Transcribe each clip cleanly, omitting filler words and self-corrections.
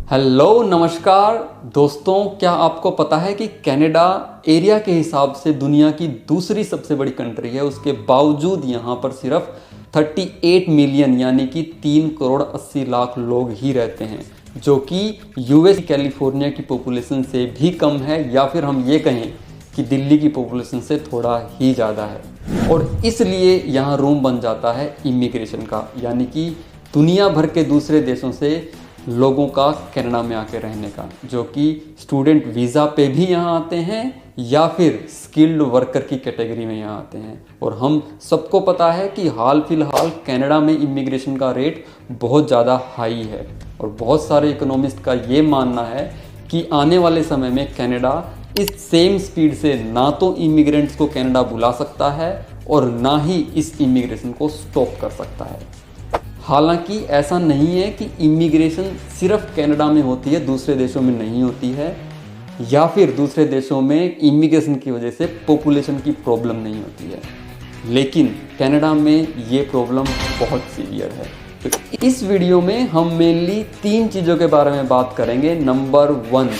Hello नमस्कार दोस्तों, क्या आपको पता है कि कनाडा एरिया के हिसाब से दुनिया की दूसरी सबसे बड़ी कंट्री है। उसके बावजूद यहाँ पर सिर्फ 38 मिलियन यानी कि 3 करोड़ 80 लाख लोग ही रहते हैं, जो कि यूएस कैलिफोर्निया की पॉपुलेशन से भी कम है, या फिर हम ये कहें कि दिल्ली की पॉपुलेशन से थोड़ा ही ज़्यादा है। और इसलिए यहाँ रूम बन जाता है इमिग्रेशन का, यानी कि दुनिया भर के दूसरे देशों से लोगों का कनाडा में आके रहने का, जो कि स्टूडेंट वीज़ा पे भी यहाँ आते हैं या फिर स्किल्ड वर्कर की कैटेगरी में यहाँ आते हैं। और हम सबको पता है कि हाल फिलहाल कनाडा में इमिग्रेशन का रेट बहुत ज़्यादा हाई है, और बहुत सारे इकोनॉमिस्ट का ये मानना है कि आने वाले समय में कनाडा इस सेम स्पीड से ना तो इमिग्रेंट्स को कनाडा बुला सकता है और ना ही इस इमिग्रेशन को स्टॉप कर सकता है। हालांकि ऐसा नहीं है कि इमिग्रेशन सिर्फ कनाडा में होती है, दूसरे देशों में नहीं होती है, या फिर दूसरे देशों में इमिग्रेशन की वजह से पॉपुलेशन की प्रॉब्लम नहीं होती है, लेकिन कनाडा में ये प्रॉब्लम बहुत सीवियर है। तो इस वीडियो में हम मेनली 3 चीज़ों के बारे में बात करेंगे। नंबर 1,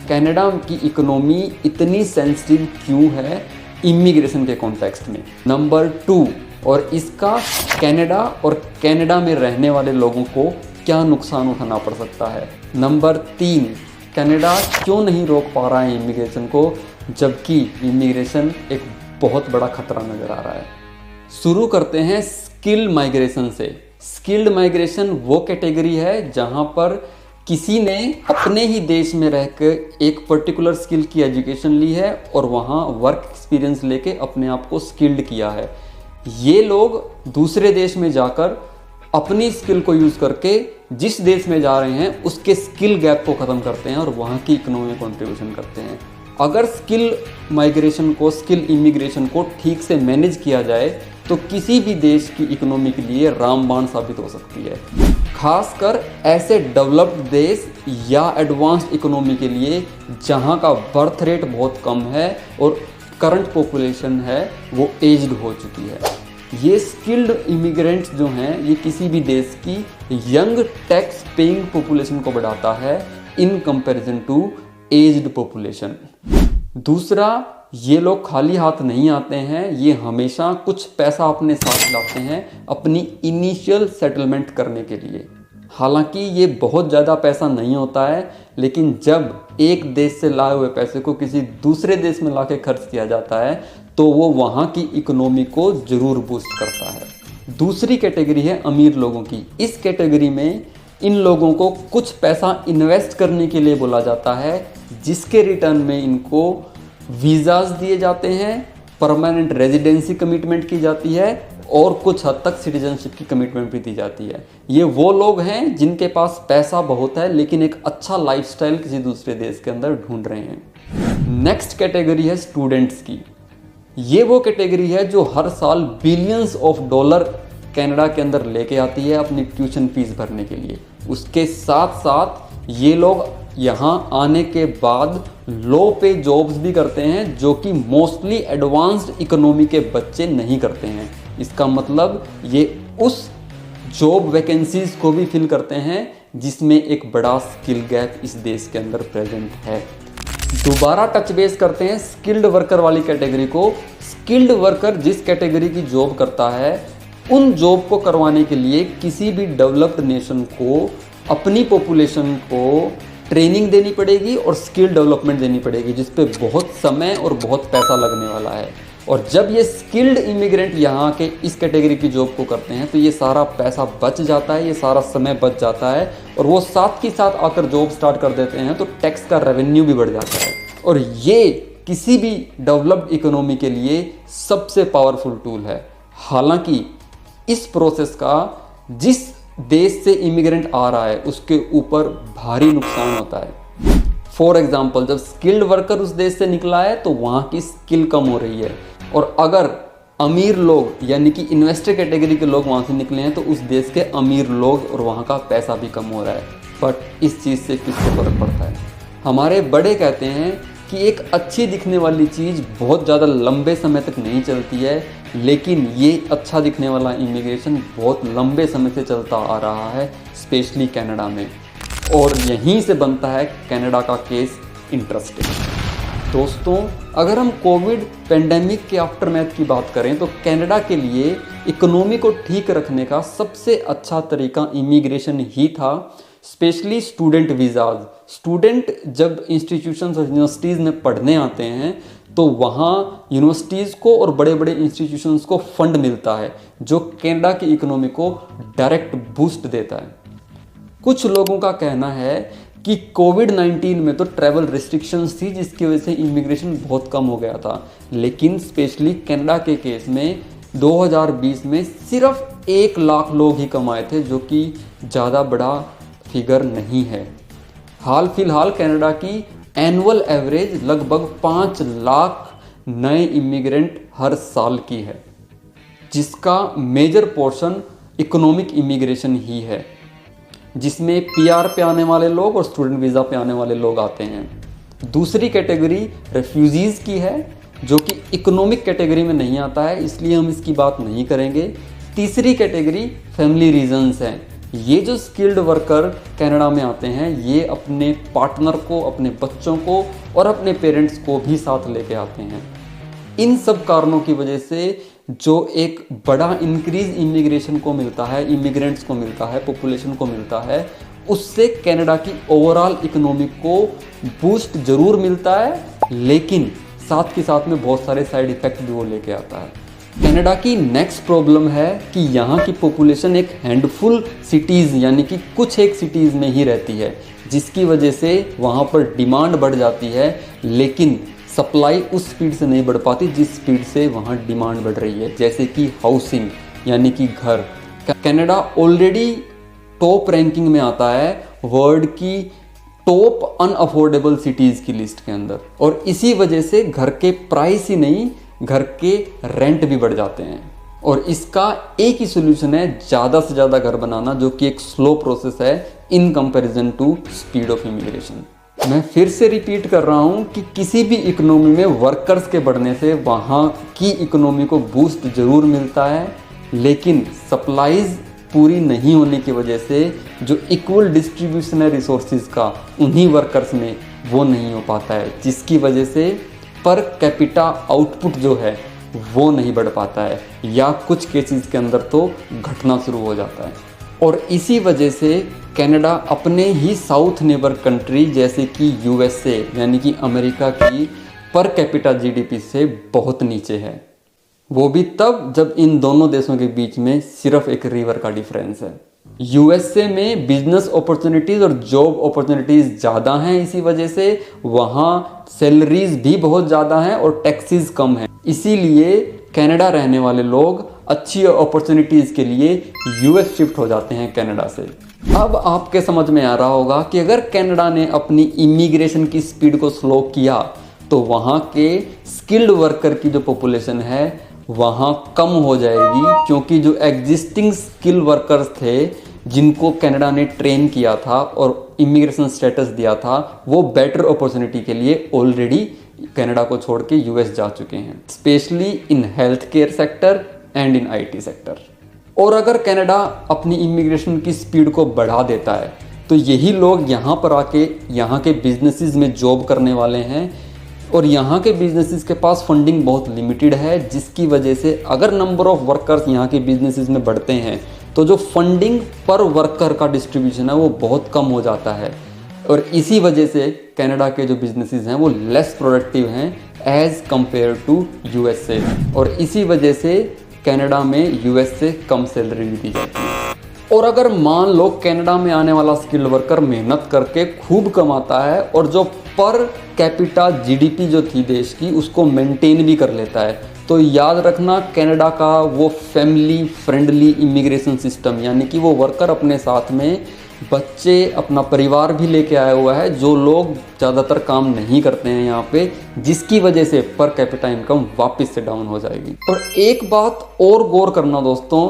कनाडा की इकोनॉमी इतनी सेंसिटिव क्यों है इमिग्रेशन के कॉन्टेक्स्ट में। नंबर 2, और इसका कनाडा और कनाडा में रहने वाले लोगों को क्या नुकसान उठाना पड़ सकता है। नंबर 3, कनाडा क्यों नहीं रोक पा रहा है इमिग्रेशन को, जबकि इमिग्रेशन एक बहुत बड़ा खतरा नज़र आ रहा है। शुरू करते हैं स्किल्ड माइग्रेशन से। स्किल्ड माइग्रेशन वो कैटेगरी है जहां पर किसी ने अपने ही देश में रहकर एक पर्टिकुलर स्किल की एजुकेशन ली है और वहाँ वर्क एक्सपीरियंस लेके अपने आप को स्किल्ड किया है। ये लोग दूसरे देश में जाकर अपनी स्किल को यूज़ करके जिस देश में जा रहे हैं उसके स्किल गैप को ख़त्म करते हैं और वहाँ की इकोनॉमी में कंट्रीब्यूशन करते हैं। अगर स्किल माइग्रेशन को, स्किल इमिग्रेशन को ठीक से मैनेज किया जाए तो किसी भी देश की इकोनॉमी के लिए रामबाण साबित हो सकती है, खासकर ऐसे डेवलप्ड देश या एडवांस्ड इकोनॉमी के लिए जहाँ का बर्थ रेट बहुत कम है और करंट पॉपुलेशन है वो एज्ड हो चुकी है। ये स्किल्ड इमिग्रेंट्स जो हैं ये किसी भी देश की यंग टैक्स पेइंग पॉपुलेशन को बढ़ाता है in comparison to aged population. दूसरा, ये लोग खाली हाथ नहीं आते हैं, ये हमेशा कुछ पैसा अपने साथ लाते हैं अपनी इनिशियल सेटलमेंट करने के लिए। हालांकि ये बहुत ज़्यादा पैसा नहीं होता है, लेकिन जब एक देश से लाए हुए पैसे को किसी दूसरे देश में लाके खर्च किया जाता है तो वो वहाँ की इकोनॉमी को ज़रूर बूस्ट करता है। दूसरी कैटेगरी है अमीर लोगों की। इस कैटेगरी में इन लोगों को कुछ पैसा इन्वेस्ट करने के लिए बोला जाता है, जिसके रिटर्न में इनको वीज़ाज दिए जाते हैं, परमानेंट रेजिडेंसी कमिटमेंट की जाती है और कुछ हद तक सिटीजनशिप की कमिटमेंट भी दी जाती है। ये वो लोग हैं जिनके पास पैसा बहुत है लेकिन एक अच्छा लाइफस्टाइल किसी दूसरे देश के अंदर ढूंढ रहे हैं। नेक्स्ट कैटेगरी है स्टूडेंट्स की। ये वो कैटेगरी है जो हर साल बिलियंस ऑफ डॉलर कनाडा के अंदर लेके आती है अपनी ट्यूशन फीस भरने के लिए। उसके साथ साथ ये लोग यहाँ आने के बाद लो पे जॉब्स भी करते हैं, जो कि मोस्टली एडवांस्ड इकोनॉमी के बच्चे नहीं करते हैं। इसका मतलब ये उस जॉब वैकेंसीज को भी फिल करते हैं जिसमें एक बड़ा स्किल गैप इस देश के अंदर प्रेजेंट है। दोबारा टच बेस करते हैं स्किल्ड वर्कर वाली कैटेगरी को। स्किल्ड वर्कर जिस कैटेगरी की जॉब करता है, उन जॉब को करवाने के लिए किसी भी डेवलप्ड नेशन को अपनी पॉपुलेशन को ट्रेनिंग देनी पड़ेगी और स्किल डेवलपमेंट देनी पड़ेगी, जिस पे बहुत समय और बहुत पैसा लगने वाला है। और जब ये स्किल्ड इमिग्रेंट यहाँ के इस कैटेगरी की जॉब को करते हैं तो ये सारा पैसा बच जाता है, ये सारा समय बच जाता है, और वो साथ ही साथ आकर जॉब स्टार्ट कर देते हैं तो टैक्स का रेवेन्यू भी बढ़ जाता है। और ये किसी भी डेवलप्ड इकोनॉमी के लिए सबसे पावरफुल टूल है। हालांकि इस प्रोसेस का जिस देश से इमिग्रेंट आ रहा है उसके ऊपर भारी नुकसान होता है। फॉर एग्जाम्पल, जब स्किल्ड वर्कर उस देश से निकला है तो वहाँ की स्किल कम हो रही है, और अगर अमीर लोग यानी कि इन्वेस्टर कैटेगरी के लोग वहाँ से निकले हैं तो उस देश के अमीर लोग और वहाँ का पैसा भी कम हो रहा है। बट इस चीज़ से किसको फर्क पड़ता है? हमारे बड़े कहते हैं कि एक अच्छी दिखने वाली चीज़ बहुत ज़्यादा लंबे समय तक नहीं चलती है, लेकिन ये अच्छा दिखने वाला इमिग्रेशन बहुत लंबे समय से चलता आ रहा है, स्पेशली कनाडा में। और यहीं से बनता है कनाडा का केस इंटरेस्टिंग। दोस्तों, अगर हम कोविड पेंडेमिक के आफ्टरमैथ की बात करें तो कनाडा के लिए इकोनॉमी को ठीक रखने का सबसे अच्छा तरीका इमिग्रेशन ही था, स्पेशली स्टूडेंट वीज़ाज। स्टूडेंट जब इंस्टीट्यूशंस और यूनिवर्सिटीज़ में पढ़ने आते हैं तो वहाँ यूनिवर्सिटीज़ को और बड़े बड़े इंस्टीट्यूशंस को फंड मिलता है जो कनाडा की इकोनॉमी को डायरेक्ट बूस्ट देता है। कुछ लोगों का कहना है कि कोविड-19 में तो ट्रैवल रिस्ट्रिक्शंस थी जिसकी वजह से इमिग्रेशन बहुत कम हो गया था, लेकिन स्पेशली कनाडा के केस में 2020 में सिर्फ 1 लाख लोग ही कमाए थे, जो कि ज़्यादा बड़ा फिगर नहीं है। हाल फिलहाल कनाडा की एनुअल एवरेज लगभग 5 लाख नए इमिग्रेंट हर साल की है, जिसका मेजर पोर्शन इकोनॉमिक इमिग्रेशन ही है, जिसमें पीआर पे आने वाले लोग और स्टूडेंट वीज़ा पे आने वाले लोग आते हैं। दूसरी कैटेगरी रेफ्यूजीज़ की है, जो कि इकोनॉमिक कैटेगरी में नहीं आता है, इसलिए हम इसकी बात नहीं करेंगे। तीसरी कैटेगरी फैमिली रीजंस हैं। ये जो स्किल्ड वर्कर कनाडा में आते हैं, ये अपने पार्टनर को, अपने बच्चों को और अपने पेरेंट्स को भी साथ लेके आते हैं। इन सब कारणों की वजह से जो एक बड़ा इंक्रीज इमिग्रेशन को मिलता है, इमिग्रेंट्स को मिलता है, पॉपुलेशन को मिलता है, उससे कनाडा की ओवरऑल इकोनॉमी को बूस्ट जरूर मिलता है, लेकिन साथ के साथ में बहुत सारे साइड इफेक्ट भी वो लेके आता है। कनाडा की नेक्स्ट प्रॉब्लम है कि यहाँ की पॉपुलेशन एक हैंडफुल सिटीज़ यानी कि कुछ एक सिटीज़ में ही रहती है, जिसकी वजह से वहाँ पर डिमांड बढ़ जाती है, लेकिन सप्लाई उस स्पीड से नहीं बढ़ पाती जिस स्पीड से वहाँ डिमांड बढ़ रही है। जैसे कि हाउसिंग यानी कि घर। कनाडा ऑलरेडी टॉप रैंकिंग में आता है वर्ल्ड की टॉप अनअफोर्डेबल सिटीज़ की लिस्ट के अंदर, और इसी वजह से घर के प्राइस ही नहीं, घर के रेंट भी बढ़ जाते हैं। और इसका एक ही सोल्यूशन है, ज़्यादा से ज़्यादा घर बनाना, जो कि एक स्लो प्रोसेस है in comparison to speed of immigration. मैं फिर से रिपीट कर रहा हूँ कि किसी भी इकोनॉमी में वर्कर्स के बढ़ने से वहाँ की इकोनॉमी को बूस्ट जरूर मिलता है, लेकिन सप्लाईज पूरी नहीं होने की वजह से जो इक्वल डिस्ट्रीब्यूशन है रिसोर्सेज का उन्हीं वर्कर्स में, वो नहीं हो पाता है, जिसकी वजह से पर कैपिटा आउटपुट जो है वो नहीं बढ़ पाता है, या कुछ केसेस के अंदर तो घटना शुरू हो जाता है। और इसी वजह से कनाडा अपने ही साउथ नेबर कंट्री जैसे कि यूएसए यानी कि अमेरिका की पर कैपिटा जीडीपी से बहुत नीचे है। वो भी तब जब इन दोनों देशों के बीच में सिर्फ एक रिवर का डिफरेंस है। यूएसए में बिजनेस अपॉर्चुनिटीज़ और जॉब अपॉर्चुनिटीज़ ज़्यादा हैं, इसी वजह से वहाँ सैलरीज भी बहुत ज़्यादा हैं और टैक्सेस कम हैं। इसीलिए कनाडा रहने वाले लोग अच्छी अपॉर्चुनिटीज़ के लिए यूएस शिफ्ट हो जाते हैं कनाडा से। अब आपके समझ में आ रहा होगा कि अगर कनाडा ने अपनी इमिग्रेशन की स्पीड को स्लो किया तो वहाँ के स्किल्ड वर्कर की जो पॉपुलेशन है वहाँ कम हो जाएगी, क्योंकि जो एग्जिस्टिंग स्किल वर्कर्स थे जिनको कनाडा ने ट्रेन किया था और इमिग्रेशन स्टेटस दिया था, वो बेटर अपॉर्चुनिटी के लिए ऑलरेडी कनाडा को छोड़ के यूएस जा चुके हैं, specially in health care sector and in IT sector. और अगर कनाडा अपनी इमिग्रेशन की स्पीड को बढ़ा देता है तो यही लोग यहाँ पर आके यहाँ के बिजनेसेस में जॉब करने वाले हैं, और यहाँ के बिजनेसेस के पास फंडिंग बहुत लिमिटेड है, जिसकी वजह से अगर नंबर ऑफ वर्कर्स यहाँ के बिजनेसेस में बढ़ते हैं तो जो फंडिंग पर वर्कर का डिस्ट्रीब्यूशन है वो बहुत कम हो जाता है, और इसी वजह से कनाडा के जो बिजनेसेस हैं वो लेस प्रोडक्टिव हैं एज़ कम्पेयर टू यूएसए, और इसी वजह से कनाडा में यूएस से कम सैलरी भी दी जाती है। और अगर मान लो कनाडा में आने वाला स्किल्ड वर्कर मेहनत करके खूब कमाता है और जो पर कैपिटा जीडीपी जो थी देश की उसको मेंटेन भी कर लेता है, तो याद रखना कनाडा का वो फैमिली फ्रेंडली इमिग्रेशन सिस्टम, यानी कि वो वर्कर अपने साथ में बच्चे, अपना परिवार भी लेके आया हुआ है, जो लोग ज़्यादातर काम नहीं करते हैं यहाँ पे, जिसकी वजह से पर कैपिटा इनकम वापस से डाउन हो जाएगी। और एक बात और गौर करना दोस्तों,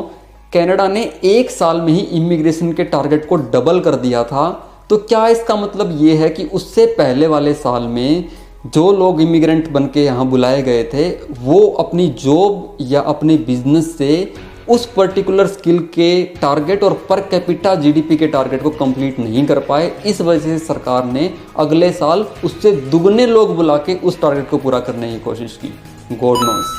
कनाडा ने 1 साल में ही इमिग्रेशन के टारगेट को डबल कर दिया था, तो क्या इसका मतलब ये है कि उससे पहले वाले साल में जो लोग इमिग्रेंट बन के यहाँ बुलाए गए थे वो अपनी जॉब या अपने बिजनेस से उस पर्टिकुलर स्किल के टारगेट और पर कैपिटा जीडीपी के टारगेट को कंप्लीट नहीं कर पाए। इस वजह से सरकार ने अगले साल उससे दुगने लोग बुला के उस टारगेट को पूरा करने की कोशिश की। God knows.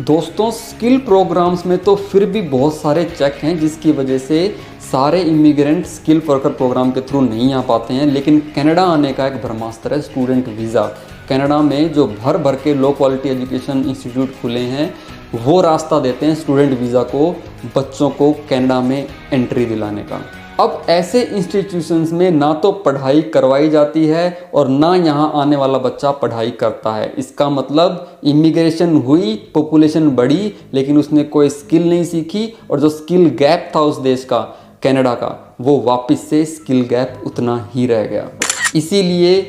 दोस्तों, स्किल प्रोग्राम्स में तो फिर भी बहुत सारे चेक हैं जिसकी वजह से सारे इमिग्रेंट स्किल वर्कर प्रोग्राम के थ्रू नहीं आ पाते हैं। लेकिन कनाडा आने का एक ब्रह्मास्त्र है स्टूडेंट वीज़ा। कनाडा में जो भर भर के लो क्वालिटी एजुकेशन इंस्टीट्यूट खुले हैं वो रास्ता देते हैं स्टूडेंट वीज़ा को बच्चों को कनाडा में एंट्री दिलाने का। अब ऐसे इंस्टीट्यूशंस में ना तो पढ़ाई करवाई जाती है और ना यहाँ आने वाला बच्चा पढ़ाई करता है। इसका मतलब इमिग्रेशन हुई, पॉपुलेशन बढ़ी, लेकिन उसने कोई स्किल नहीं सीखी और जो स्किल गैप था उस देश का, कनाडा का, वो वापस से स्किल गैप उतना ही रह गया। इसीलिए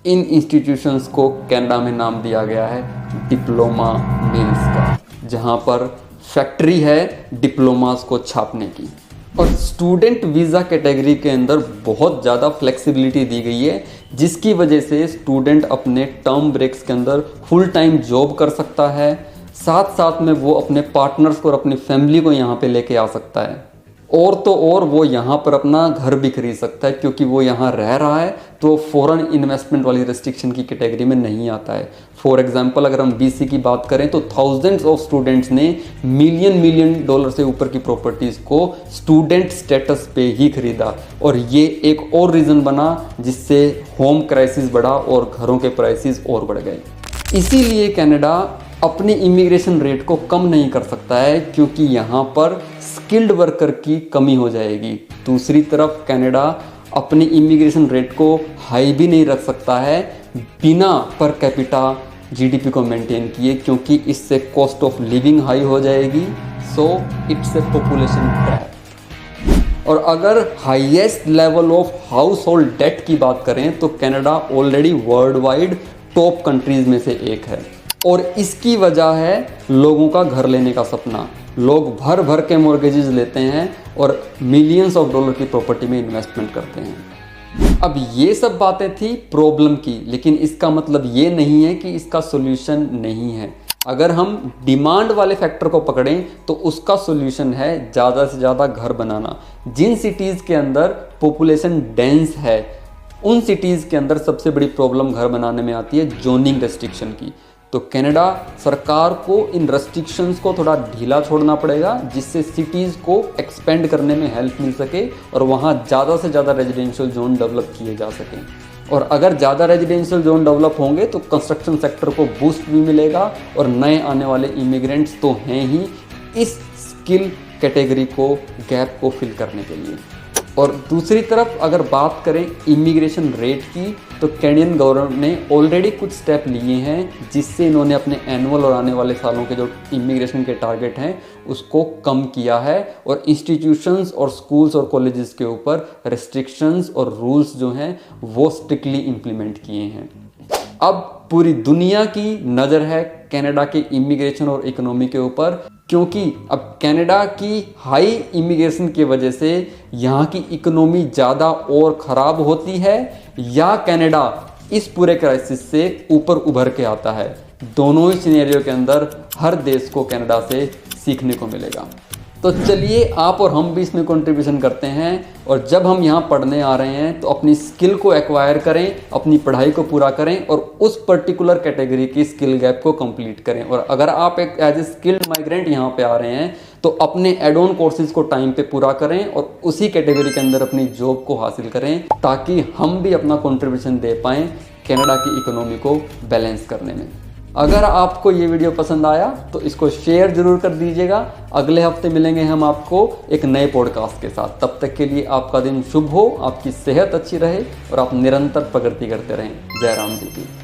इन इंस्टीट्यूशंस को कनाडा में नाम दिया गया है डिप्लोमा मिल्स का, जहाँ पर फैक्ट्री है डिप्लोमास को छापने की। और स्टूडेंट वीज़ा कैटेगरी के अंदर बहुत ज़्यादा फ्लेक्सिबिलिटी दी गई है जिसकी वजह से स्टूडेंट अपने टर्म ब्रेक्स के अंदर फुल टाइम जॉब कर सकता है, साथ साथ में वो अपने पार्टनर्स को और अपनी फैमिली को यहाँ पे लेके आ सकता है। और तो और वो यहाँ पर अपना घर भी खरीद सकता है क्योंकि वो यहाँ रह रहा है, तो फॉरेन इन्वेस्टमेंट वाली रेस्ट्रिक्शन की कैटेगरी में नहीं आता है। फॉर एग्जांपल अगर हम बीसी की बात करें तो थाउजेंड्स ऑफ स्टूडेंट्स ने मिलियन डॉलर से ऊपर की प्रॉपर्टीज़ को स्टूडेंट स्टेटस पे ही खरीदा। और ये एक और रीज़न बना जिससे होम क्राइसिस बढ़ा और घरों के प्राइसेस और बढ़ गए। इसीलिए कनाडा अपनी इमिग्रेशन रेट को कम नहीं कर सकता है क्योंकि यहाँ पर स्किल्ड वर्कर की कमी हो जाएगी। दूसरी तरफ कनाडा अपनी इमिग्रेशन रेट को हाई भी नहीं रख सकता है बिना पर कैपिटा जीडीपी को मेंटेन किए, क्योंकि इससे कॉस्ट ऑफ लिविंग हाई हो जाएगी। So it's a population trap. और अगर highest level of household debt की बात करें तो Canada already worldwide top countries में से एक है। और इसकी वजह है लोगों का घर लेने का सपना। लोग भर भर के मॉर्गेजेस लेते हैं और मिलियंस ऑफ डॉलर की प्रॉपर्टी में इन्वेस्टमेंट करते हैं। अब ये सब बातें थी प्रॉब्लम की, लेकिन इसका मतलब ये नहीं है कि इसका सॉल्यूशन नहीं है। अगर हम डिमांड वाले फैक्टर को पकड़ें तो उसका सॉल्यूशन है ज़्यादा से ज़्यादा घर बनाना। जिन सिटीज़ के अंदर पॉपुलेशन डेंस है उन सिटीज़ के अंदर सबसे बड़ी प्रॉब्लम घर बनाने में आती है जोनिंग रेस्ट्रिक्शन की। तो कनाडा सरकार को इन रेस्ट्रिक्शंस को थोड़ा ढीला छोड़ना पड़ेगा जिससे सिटीज़ को एक्सपेंड करने में हेल्प मिल सके और वहाँ ज़्यादा से ज़्यादा रेजिडेंशियल जोन डेवलप किए जा सकें। और अगर ज़्यादा रेजिडेंशियल जोन डेवलप होंगे तो कंस्ट्रक्शन सेक्टर को बूस्ट भी मिलेगा और नए आने वाले इमिग्रेंट्स तो हैं ही इस स्किल कैटेगरी को गैप को फिल करने के लिए। और दूसरी तरफ अगर बात करें इमिग्रेशन रेट की तो कैनेडियन गवर्नमेंट ने ऑलरेडी कुछ स्टेप लिए हैं जिससे इन्होंने अपने एनुअल और आने वाले सालों के जो इमिग्रेशन के टारगेट हैं उसको कम किया है और इंस्टीट्यूशंस और स्कूल्स और कॉलेजेस के ऊपर रेस्ट्रिक्शंस और रूल्स जो हैं वो स्ट्रिक्टली इम्प्लीमेंट किए हैं। अब पूरी दुनिया की नज़र है कनाडा के इमिग्रेशन और इकोनॉमी के ऊपर, क्योंकि अब कनाडा की हाई इमिग्रेशन की वजह से यहाँ की इकोनॉमी ज़्यादा और ख़राब होती है या कनाडा इस पूरे क्राइसिस से ऊपर उभर के आता है। दोनों ही सिनेरियो के अंदर हर देश को कनाडा से सीखने को मिलेगा। तो चलिए आप और हम भी इसमें कंट्रीब्यूशन करते हैं और जब हम यहाँ पढ़ने आ रहे हैं तो अपनी स्किल को एक्वायर करें, अपनी पढ़ाई को पूरा करें और उस पर्टिकुलर कैटेगरी की स्किल गैप को कंप्लीट करें। और अगर आप एक एज ए स्किल्ड माइग्रेंट यहाँ पे आ रहे हैं तो अपने एड ऑन कोर्सेज को टाइम पे पूरा करें और उसी कैटेगरी के अंदर अपनी जॉब को हासिल करें ताकि हम भी अपना कंट्रीब्यूशन दे पाएँ कनाडा की इकोनॉमी को बैलेंस करने में। अगर आपको ये वीडियो पसंद आया तो इसको शेयर जरूर कर दीजिएगा। अगले हफ्ते मिलेंगे हम आपको एक नए पॉडकास्ट के साथ। तब तक के लिए आपका दिन शुभ हो, आपकी सेहत अच्छी रहे और आप निरंतर प्रगति करते रहें। जय राम जी की।